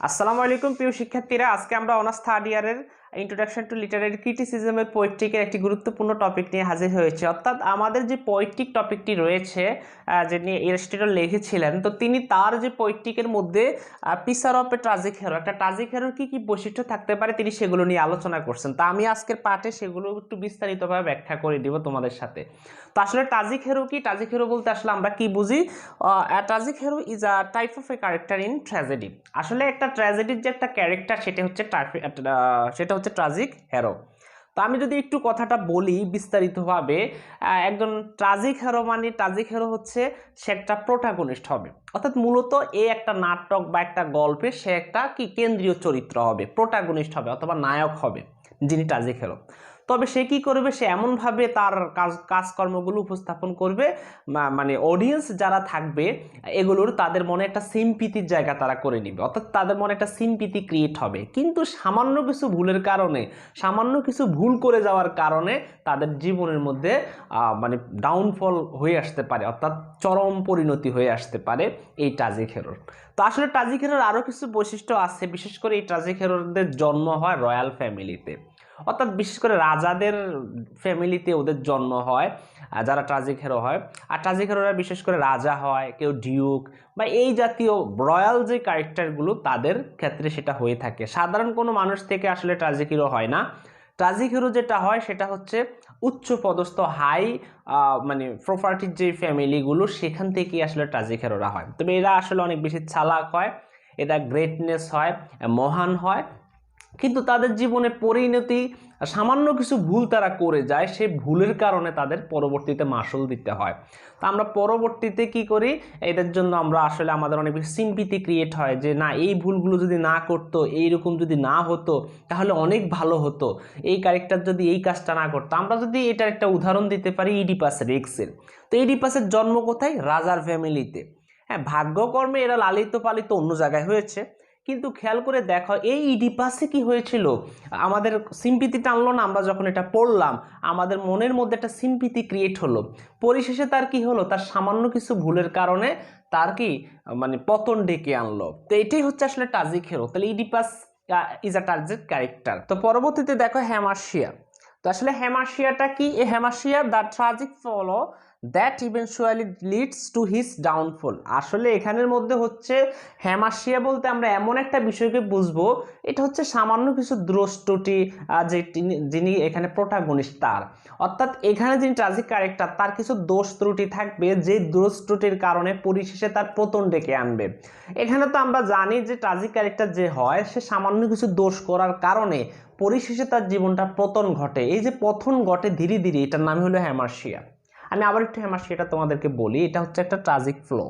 আসসালামু আলাইকুম প্রিয় শিক্ষার্থীরা, আজকে আমরা অনার্স থার্ড ইয়ারের ইন্ট্রোডাকশন টু লিটারারি ক্রিটিসিজমের পোয়েট্রিকের একটি গুরুত্বপূর্ণ টপিক নিয়ে হাজির হয়েছে। অর্থাৎ আমাদের যে পোয়েট্রিক টপিকটি রয়েছে, যে নিয়ে এরিস্টটল লিখেছিলেন, তো তিনি তার যে পোয়েট্রিকের মধ্যে পিসার অফ এ ট্রাজিক হিরো, একটা ট্রাজিক হিরোর কী কী বৈশিষ্ট্য থাকতে পারে তিনি সেগুলো নিয়ে আলোচনা করছেন। তা আমি আজকের পাঠে সেগুলো একটু বিস্তারিতভাবে ব্যাখ্যা করে দিব তোমাদের সাথে। তো আসলে ট্রাজিক হিরো কি? ট্রাজিক হিরো বলতে আসলে আমরা কি বুঝি? Tragic hero is a type of a character in tragedy. আসলে একটা ট্র্যাজেডির যে একটা ক্যারেক্টার সেটা হচ্ছে ট্রাজিক হিরো। তো আমি যদি একটু কথাটা বলি বিস্তারিতভাবে, একজন ট্রাজিক হিরো মানে ট্রাজিক হিরো হচ্ছে সে একটা প্রোটাগনিস্ট হবে, অর্থাৎ মূলত এই একটা নাটক বা একটা গল্পে সে একটা কি কেন্দ্রীয় চরিত্র হবে, প্রোটাগনিস্ট হবে অথবা নায়ক হবে যিনি ট্রাজিক হিরো। তবে সে কি করবে? সে এমনভাবে তার কাজকর্মগুলো উপস্থাপন করবে, মানে অডিয়েন্স যারা থাকবে এগুলোর তাদের মনে একটা সিম্পিতির জায়গা তারা করে নিবে, অর্থাৎ তাদের মনে একটা সিম্পিতি ক্রিয়েট হবে। কিন্তু সামান্য কিছু ভুলের কারণে, সামান্য কিছু ভুল করে যাওয়ার কারণে তাদের জীবনের মধ্যে মানে ডাউনফল হয়ে আসতে পারে, অর্থাৎ চরম পরিণতি হয়ে আসতে পারে এই ট্রাজিক হিরোর। তো আসলে ট্রাজিক হিরোর আরও কিছু বৈশিষ্ট্য আছে। বিশেষ করে এই ট্রাজিক হিরোদের জন্ম হয় রয়্যাল ফ্যামিলিতে, অর্থাৎ বিশেষ করে রাজাদের ফ্যামিলিতে ওদের জন্ম হয় যারা ট্রাজিক হিরো হয়। আর ট্রাজিক হিরোরা বিশেষ করে রাজা হয়, কেউ ডিউক বা এই জাতীয় রয়্যাল যে ক্যারেক্টারগুলো তাদের ক্ষেত্রে সেটা হয়ে থাকে। সাধারণ কোনো মানুষ থেকে আসলে ট্রাজিক হিরো হয় না। ট্রাজিক হিরো যেটা হয় সেটা হচ্ছে উচ্চ পদস্থ হাই মানে প্রপার্টির যে ফ্যামিলিগুলো সেখান থেকেই আসলে ট্রাজিক হিরোরা হয়। তবে এরা আসলে অনেক বেশি চালাক হয়, এরা গ্রেটনেস হয়, মহান হয়, কিন্তু তাদের জীবনে পরিণতি সামান্য কিছু ভুল তারা করে যায়, সেই ভুলের কারণে তাদের পরবর্তীতে মাসুল দিতে হয়। তা আমরা পরবর্তীতে কি করি? এদের জন্য আমরা আসলে আমাদের অনেক বেশি সিম্পিতি ক্রিয়েট হয় যে না, এই ভুলগুলো যদি না করতো, এইরকম যদি না হতো তাহলে অনেক ভালো হতো, এই ক্যারেক্টার যদি এই কাজটা না করতো। আমরা যদি এটার একটা উদাহরণ দিতে পারি ইডিপাস রেক্সের। তো ইডিপাসের জন্ম কোথায়? রাজার ফ্যামিলিতে। হ্যাঁ, ভাগ্যকর্মে এরা লালিত পালিত অন্য জায়গায় হয়েছে, কিন্তু খেয়াল করে দেখো এই ইডিপাসে কি হয়েছিল, আমাদের সিম্পিতি টানলো না? আমরা যখন এটা পড়লাম আমাদের মনের মধ্যে একটা সিম্পিতি ক্রিয়েট হলো। পরিশেষে তার কি হলো? তার সামান্য কিছু ভুলের কারণে তার কি মানে পতন ডেকে আনলো। তো এটাই হচ্ছে আসলে ট্রাজিক হিরো। তাহলে Oedipus is a tragic character. তো পরবর্তীতে দেখো হেমার্শিয়া। তো আসলে হেমার্শিয়াটা কি? A hamartia the tragic flaw that eventually leads to his downfall. আসলে এখানের মধ্যে হচ্ছে হেমার্শিয়া বলতে আমরা এমন একটা বিষয়কে বুঝবো, এটা হচ্ছে সামান্য কিছু দোষ ত্রুটি যে যিনি এখানে প্রোটাগনিস্ট তার, অর্থাৎ এখানে যিনি ট্রাজিক ক্যারেক্টার তার কিছু দোষ ত্রুটি থাকবে, যে দোষ ত্রুটির কারণে পরিশেষে তার পতন ডেকে আনবে। এখানে তো আমরা জানি যে ট্রাজিক ক্যারেক্টার যে হয় সে সামান্য কিছু দোষ করার কারণে পরিশেষে তার জীবনটা পতন ঘটে। এই যে পতন ঘটে ধীরে ধীরে, এটার নাম হলো হেমার্শিয়া। আমি আবার একটু হেমার্শিয়াটা তোমাদেরকে বলি। এটা হচ্ছে একটা tragic flow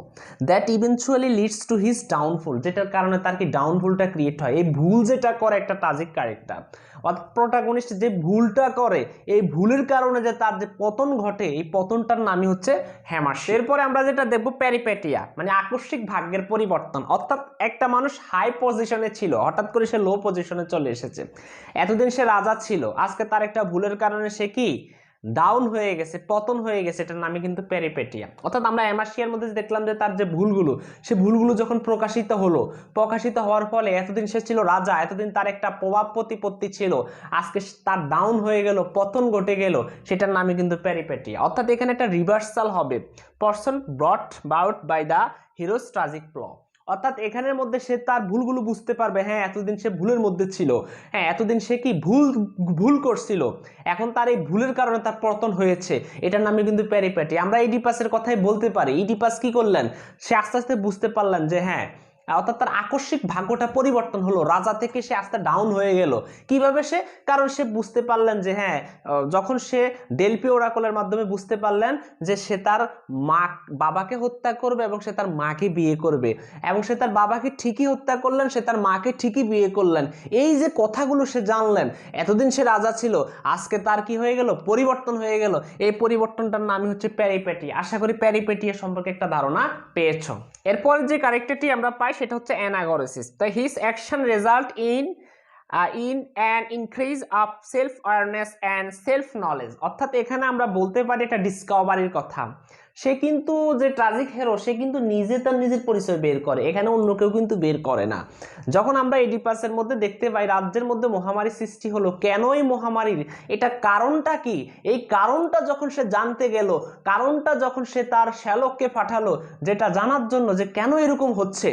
that eventually leads to his downfall, যেটার কারণে তার কি ডাউনফলটা ক্রিয়েট হয়। এই ভুল যেটা করে একটা ট্রাজিক ক্যারেক্টার, অর্থাৎ প্রোটাগনিস্ট যে ভুলটা করে, এই ভুলের কারণে যে তার যে পতন ঘটে, এই পতনটার নামই হচ্ছে হেমার্শিয়া। এরপরে আমরা যেটা দেখবো প্যারিপেটিয়া, মানে আকস্মিক ভাগ্যের পরিবর্তন। অর্থাৎ একটা মানুষ হাই পজিশনে ছিল, হঠাৎ করে সে লো পজিশনে চলে এসেছে। এতদিন সে রাজা ছিল, আজকে তার একটা ভুলের কারণে সে কি ডাউন হয়ে গেছে, পতন হয়ে গেছে। এটার নামে কিন্তু প্যারিপেটিয়া। অর্থাৎ আমরা হেমার্শিয়ার মধ্যে দেখলাম যে তার যে ভুলগুলো, সে ভুলগুলো যখন প্রকাশিত হলো, প্রকাশিত হওয়ার ফলে এতদিন সে ছিল রাজা, এতদিন তার একটা প্রভাব প্রতিপত্তি ছিল, আজকে তার ডাউন হয়ে গেল, পতন ঘটে গেল, সেটার নামে কিন্তু প্যারিপেটিয়া। অর্থাৎ এখানে একটা রিভার্সাল হবে, person brought about by the hero's tragic flaw. অর্থাৎ এখানের মধ্যে সে তার ভুলগুলো বুঝতে পারবে। হ্যাঁ, এতদিন সে ভুলের মধ্যে ছিল, হ্যাঁ এতদিন সে কি ভুল ভুল করছিল, এখন তার এই ভুলের কারণে তার পতন হয়েছে। এটার নামে কিন্তু প্যারিপেটি। আমরা ইডিপাসের কথাই বলতে পারি। ইডিপাস কি করলেন? সে আস্তে আস্তে বুঝতে পারলেন যে হ্যাঁ, অর্থাৎ তার আকস্মিক ভাগ্যটা পরিবর্তন হলো, রাজা থেকে সে আস্তে ডাউন হয়ে গেল। কিভাবে সে? কারণ সে বুঝতে পারলেন যে হ্যাঁ, যখন সে ডেলফি ওরাকলের মাধ্যমে বুঝতে পারলেন যে সে তার বাবাকে হত্যা করবে এবং সে তার মাকে বিয়ে করবে, এবং সে তার বাবাকে ঠিকই হত্যা করলেন, সে তার মাকে ঠিকই বিয়ে করলেন। এই যে কথাগুলো সে জানলেন, এতদিন সে রাজা ছিল, আজকে তার কি হয়ে গেল? পরিবর্তন হয়ে গেল। এই পরিবর্তনটার নামই হচ্ছে প্যারিপেটি। আশা করি প্যারিপেটিয়া সম্পর্কে একটা ধারণা পেয়েছো। এরপর যে ক্যারেক্টারটি আমরা পাই সেটা হচ্ছে অ্যানাগোরেসিস। তো his action result in an increase of self awareness and self knowledge. অর্থাৎ এখানে আমরা বলতে পারি এটা ডিসকভারির কথা। সে কিন্তু যে ট্রাজিক হিরো সে কিন্তু নিজে তার নিজের পরিচয় বের করে, এখানে অন্য কেউ কিন্তু বের করে না। যখন আমরা এডিপাসের মধ্যে দেখতে পাই রাজ্যের মধ্যে মহামারী সৃষ্টি হলো, কেন এই মহামারীর, এটা কারণটা কি, এই কারণটা যখন সে জানতে গেল, কারণটা যখন সে তার শ্যালককে পাঠালো যেটা জানার জন্য যে কেন এরকম হচ্ছে,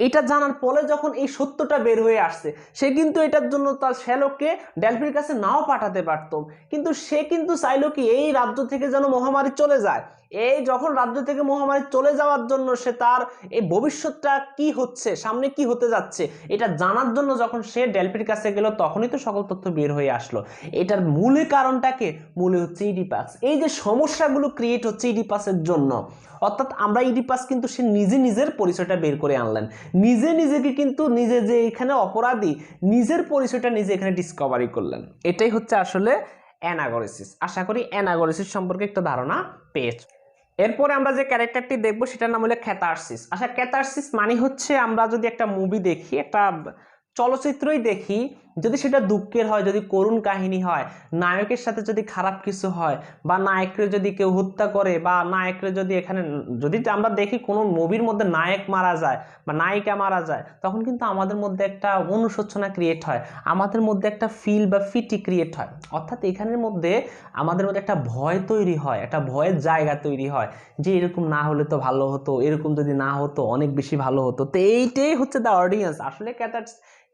এটা জানার পরে যখন এই সত্যটা বের হয়ে আসছে, সে কিন্তু এটার জন্য তার শ্যালককে ডেলফির কাছে নাও পাঠাতে পারত, কিন্তু সে কিন্তু চাইলো কি এই রাজ্য থেকে যেন মহামারী চলে যায়। এই যখন রাজ্য থেকে মহামারী চলে যাওয়ার জন্য সে তার এই ভবিষ্যৎটা কি হচ্ছে, সামনে কি হতে যাচ্ছে, এটা জানার জন্য যখন সে ডেলফির কাছে গেল, তখনই তো সকল তথ্য বের হয়ে আসলো। এটার মূলে কারণটাকে, মূলে হচ্ছে ইডিপাস। এই যে সমস্যাগুলো ক্রিয়েট হচ্ছে ইডিপাসের জন্য, অর্থাৎ আমরা ইডিপাস কিন্তু সে নিজে নিজের পরিচয়টা বের করে আনলেন, নিজে নিজেকে কিন্তু নিজে যে এখানে অপরাধী, নিজের পরিচয়টা নিজে এখানে ডিসকভারি করলেন। এটাই হচ্ছে আসলে অ্যানাগোরেসিস। আশা করি অ্যানাগোরেসিস সম্পর্কে একটা ধারণা পেয়েছ। এরপরে আমরা যে ক্যারেক্টারটি দেখবো সেটার নাম হলো ক্যাথারসিস। আচ্ছা, ক্যাথারসিস মানে হচ্ছে আমরা যদি একটা মুভি দেখি, একটা চলচ্চিত্রই দেখি, যদি সেটা দুঃখের হয়, যদি করুণ কাহিনী হয়, নায়কের সাথে যদি খারাপ কিছু হয়, বা নায়করে যদি কেউ হত্যা করে, বা নায়করে যদি এখানে যদি আমরা দেখি কোনো মুভির মধ্যে নায়ক মারা যায় বা নায়িকা মারা যায়, তখন কিন্তু আমাদের মধ্যে একটা অনুশোচনা ক্রিয়েট হয়, আমাদের মধ্যে একটা ফিল বা ফিটি ক্রিয়েট হয়। অর্থাৎ এখানের মধ্যে আমাদের মধ্যে একটা ভয় তৈরি হয়, একটা ভয়ের জায়গা তৈরি হয় যে এরকম না হলে তো ভালো হতো, এরকম যদি না হতো অনেক বেশি ভালো হতো। তো এইটাই হচ্ছে দ্য অডিয়েন্স। আসলে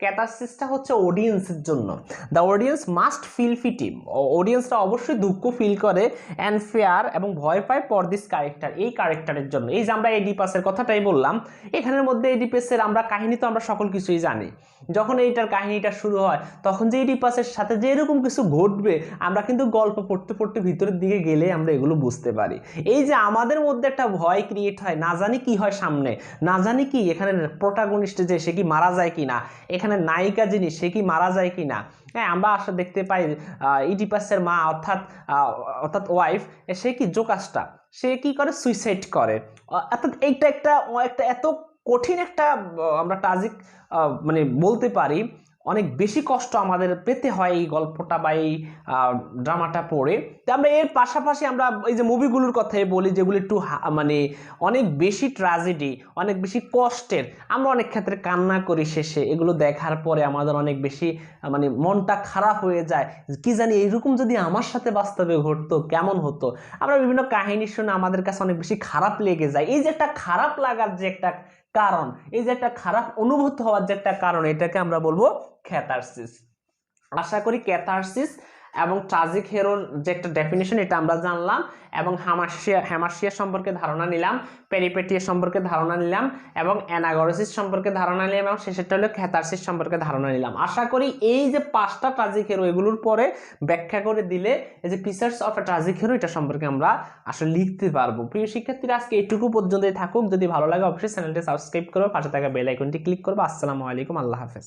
ক্যাথারসিসটা হচ্ছে অডিয়েন্সের জন্য। দ্য অডিয়েন্স মাস্ট ফিল ফিটি, অডিয়েন্সরা অবশ্যই দুঃখ ফিল করে অ্যান্ড ফেয়ার এবং ভয় পায় ফর দিস ক্যারেক্টার, এই ক্যারেক্টারের জন্য। এই যে আমরা এডিপাসের কথাটাই বললাম, এখানের মধ্যে এডিপাসের আমরা কাহিনী তো আমরা সকল কিছুই জানি। যখন এইটার কাহিনীটা শুরু হয়, তখন যে এডিপাসের সাথে যে এরকম কিছু ঘটবে, আমরা কিন্তু গল্প পড়তে পড়তে ভিতরের দিকে গেলে আমরা এগুলো বুঝতে পারি। এই যে আমাদের মধ্যে একটা ভয় ক্রিয়েট হয়, না জানি কি হয় সামনে, না জানি কি এখানে প্রোটাগনিস্ট যে সে কি মারা যায় কিনা, এখানে নায়িকা যিনি সে কি মারা যায় কিনা। হ্যাঁ, আমরা আসলে দেখতে পাই ইডিপাসের মা অর্থাৎ অর্থাৎ ওয়াইফ, সে কি জোকাসটা সে কি করে, সুইসাইড করে। অর্থাৎ এইটা একটা একটা এত কঠিন একটা আমরা ট্রাজিক মানে বলতে পারি, অনেক বেশি কষ্ট আমাদের পেতে হয় এই গল্পটা বা এই ড্রামাটা পড়ে। তো আমরা এর পাশাপাশি আমরা এই যে মুভিগুলোর কথাই বলি যেগুলো একটু মানে অনেক বেশি ট্র্যাজেডি, অনেক বেশি কষ্টের, আমরা অনেক ক্ষেত্রে কান্না করি শেষে এগুলো দেখার পরে, আমাদের অনেক বেশি মানে মনটা খারাপ হয়ে যায়, কি জানি এরকম যদি আমার সাথে বাস্তবে ঘটতো কেমন হতো। আমরা বিভিন্ন কাহিনী শুনে আমাদের কাছে অনেক বেশি খারাপ লেগে যায়। এই যে একটা খারাপ লাগার যে একটা কারণ, এই যে একটা খারাপ অনুভূত হওয়ার যে একটা কারণ, এটাকে আমরা বলবো ক্যাথারসিস। আশা করি ক্যাথারসিস এবং ট্রাজিক হিরোর যে একটা ডেফিনেশন এটা আমরা জানলাম, এবং হ্যামার্সিয়া সম্পর্কে ধারণা নিলাম, পেরিপেটিয়া সম্পর্কে ধারণা নিলাম, এবং অ্যানাগোরেসিস সম্পর্কে ধারণা নিলাম, এবং শেষেরটা হলো ক্যাথারসিস সম্পর্কে ধারণা নিলাম। আশা করি এই যে 5টা ট্রাজিক হিরো এগুলোর পরে ব্যাখ্যা করে দিলে এই যে features of A tragic hero এটা সম্পর্কে আমরা আসলে লিখতে পারবো। প্রিয় শিক্ষার্থীরা, আজকে এটুকু পর্যন্তই থাকুক। যদি ভালো লাগে অবশ্যই চ্যানেলটি সাবস্ক্রাইব করো, পাশে থাকা বেল আইকনটি ক্লিক করবো। আসসালামু আলাইকুম, আল্লাহ হাফেজ।